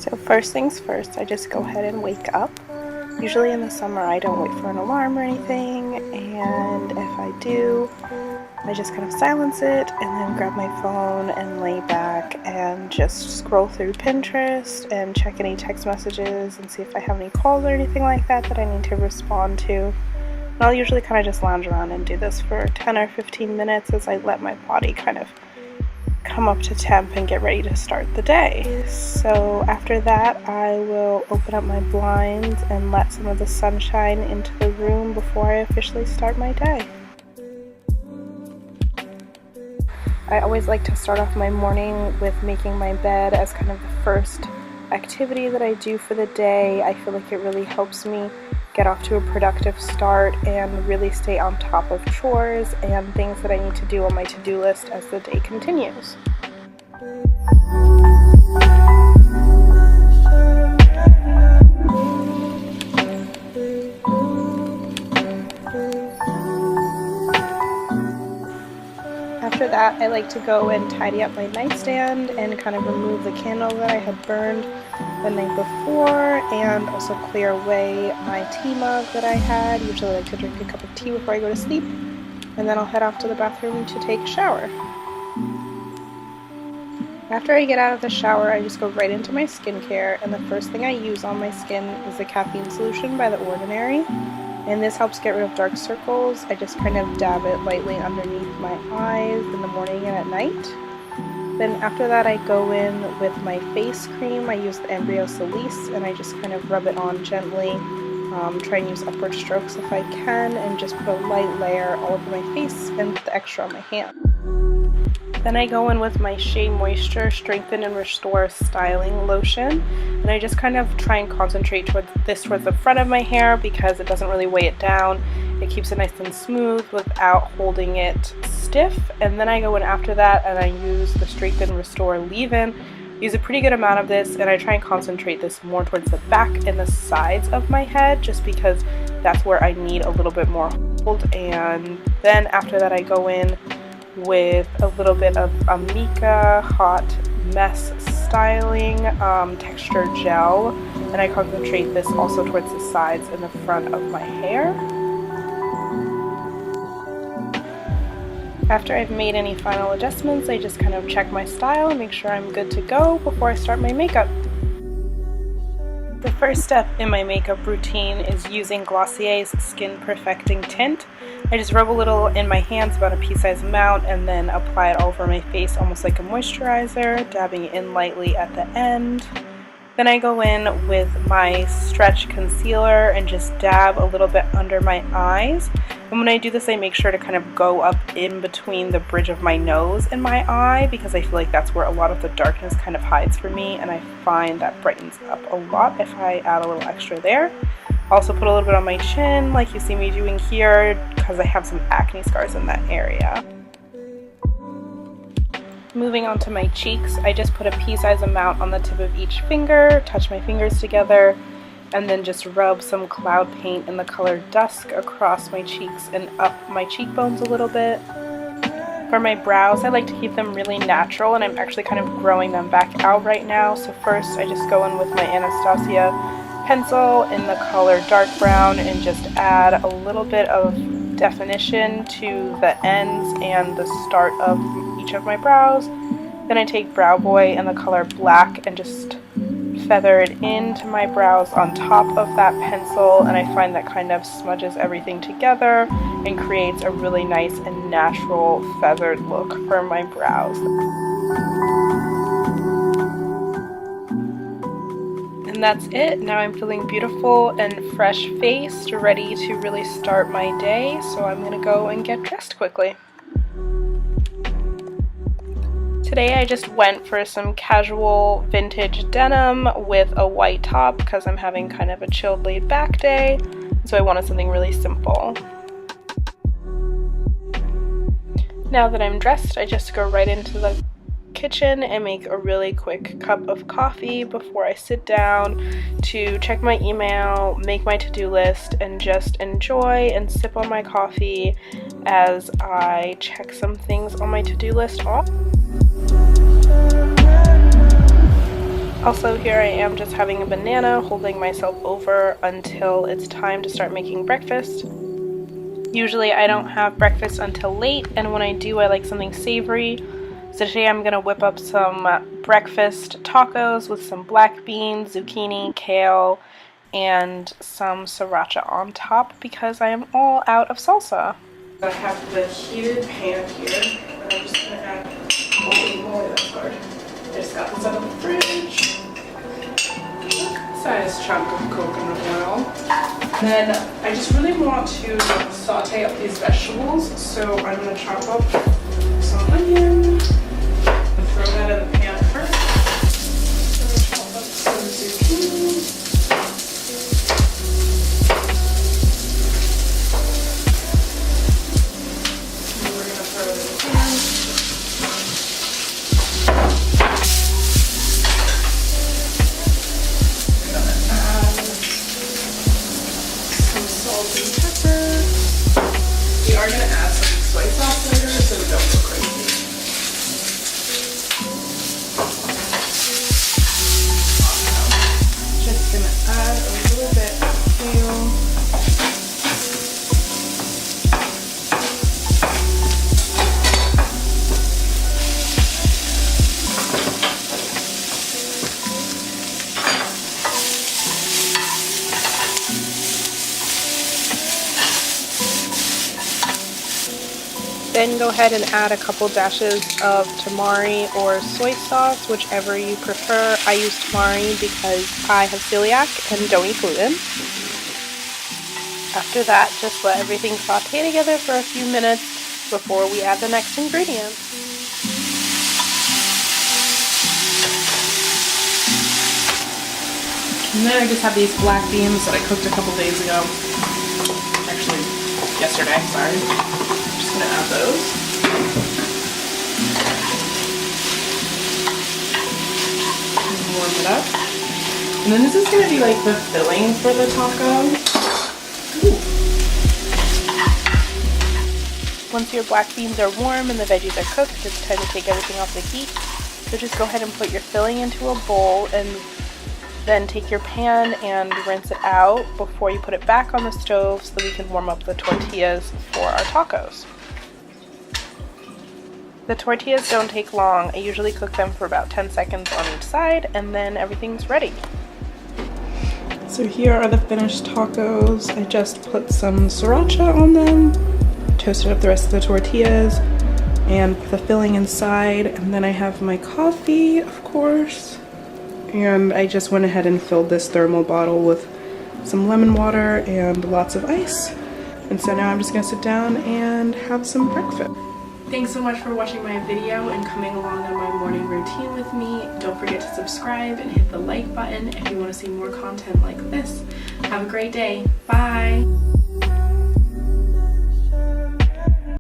So first things first, I just go ahead and wake up. Usually in the summer I don't wait for an alarm or anything, and if I do, I just kind of silence it and then grab my phone and lay back and just scroll through Pinterest and check any text messages and see if I have any calls or anything like that that I need to respond to. And I'll usually kind of just lounge around and do this for 10 or 15 minutes as I let my body kind of come up to temp and get ready to start the day. So after that, I will open up my blinds and let some of the sunshine into the room before I officially start my day. I always like to start off my morning with making my bed as kind of the first activity that I do for the day. I feel like it really helps me get off to a productive start and really stay on top of chores and things that I need to do on my to-do list as the day continues. After that, I like to go and tidy up my nightstand and kind of remove the candle that I had burned the night before, and also clear away my tea mug that I had. Usually I like to drink a cup of tea before I go to sleep, and then I'll head off to the bathroom to take a shower. After I get out of the shower, I just go right into my skincare, and the first thing I use on my skin is the Caffeine solution by The Ordinary. And this helps get rid of dark circles. I just kind of dab it lightly underneath my eyes in the morning and at night. Then after that, I go in with my face cream. I use the Embryolisse and I just kind of rub it on gently. Try and use upward strokes if I can, and just put a light layer all over my face and the extra on my hand. Then I go in with my Shea Moisture Strengthen and Restore Styling Lotion, and I just kind of try and concentrate towards the front of my hair because it doesn't really weigh it down. It keeps it nice and smooth without holding it stiff. And then I go in after that and I use the Strengthen Restore Leave-In. Use a pretty good amount of this, and I try and concentrate this more towards the back and the sides of my head just because that's where I need a little bit more hold. And then after that, I go in with a little bit of Amika Hot Mess Styling Texture Gel, and I concentrate this also towards the sides and the front of my hair. After I've made any final adjustments, I just kind of check my style and make sure I'm good to go before I start my makeup. The first step in my makeup routine is using Glossier's Skin Perfecting Tint. I just rub a little in my hands, about a pea-sized amount, and then apply it all over my face almost like a moisturizer, dabbing it in lightly at the end. Then I go in with my Stretch Concealer and just dab a little bit under my eyes. And when I do this, I make sure to kind of go up in between the bridge of my nose and my eye because I feel like that's where a lot of the darkness kind of hides for me, and I find that brightens up a lot if I add a little extra there. Also put a little bit on my chin like you see me doing here because I have some acne scars in that area. Moving on to my cheeks, I just put a pea-sized amount on the tip of each finger, touch my fingers together, and then just rub some cloud paint in the color Dusk across my cheeks and up my cheekbones a little bit. For my brows, I like to keep them really natural, and I'm actually kind of growing them back out right now. So first I just go in with my Anastasia pencil in the color dark brown and just add a little bit of definition to the ends and the start of each of my brows. Then I take Brow Boy in the color black and just feather it into my brows on top of that pencil, and I find that kind of smudges everything together and creates a really nice and natural feathered look for my brows. And that's it. Now I'm feeling beautiful and fresh-faced, ready to really start my day, so I'm gonna go and get dressed quickly. Today I just went for some casual vintage denim with a white top because I'm having kind of a chilled, laid back day, so I wanted something really simple. Now that I'm dressed, I just go right into the kitchen and make a really quick cup of coffee before I sit down to check my email, make my to-do list, and just enjoy and sip on my coffee as I check some things on my to-do list off. Also, here I am just having a banana, holding myself over until it's time to start making breakfast. Usually I don't have breakfast until late, and when I do, I like something savory. So today I'm going to whip up some breakfast tacos with some black beans, zucchini, kale, and some sriracha on top because I am all out of salsa. I have the heated pan here, and I'm just going to add, holy moly, that's hard. I just got this out of the fridge. Size chunk of coconut oil. Then I just really want to saute up these vegetables, so I'm going to chop up some onion and throw that in the pan first. I'm going to chop up some zucchini. And we're going to throw it in the pan. We are going to add some soy sauce later, so we don't go crazy. Just going to add a little bit of kale. Then go ahead and add a couple dashes of tamari or soy sauce, whichever you prefer. I use tamari because I have celiac and don't eat gluten. After that, just let everything saute together for a few minutes before we add the next ingredient. And then I just have these black beans that I cooked a couple days ago. Actually, yesterday, sorry. I'm going to add those. And warm it up. And then this is going to be like the filling for the taco. Ooh. Once your black beans are warm and the veggies are cooked, it's time to take everything off the heat. So just go ahead and put your filling into a bowl and then take your pan and rinse it out before you put it back on the stove so that we can warm up the tortillas for our tacos. The tortillas don't take long. I usually cook them for about 10 seconds on each side, and then everything's ready. So here are the finished tacos. I just put some sriracha on them, toasted up the rest of the tortillas, and put the filling inside, and then I have my coffee, of course. And I just went ahead and filled this thermal bottle with some lemon water and lots of ice. And so now I'm just gonna sit down and have some breakfast. Thanks so much for watching my video and coming along on my morning routine with me. Don't forget to subscribe and hit the like button if you want to see more content like this. Have a great day. Bye!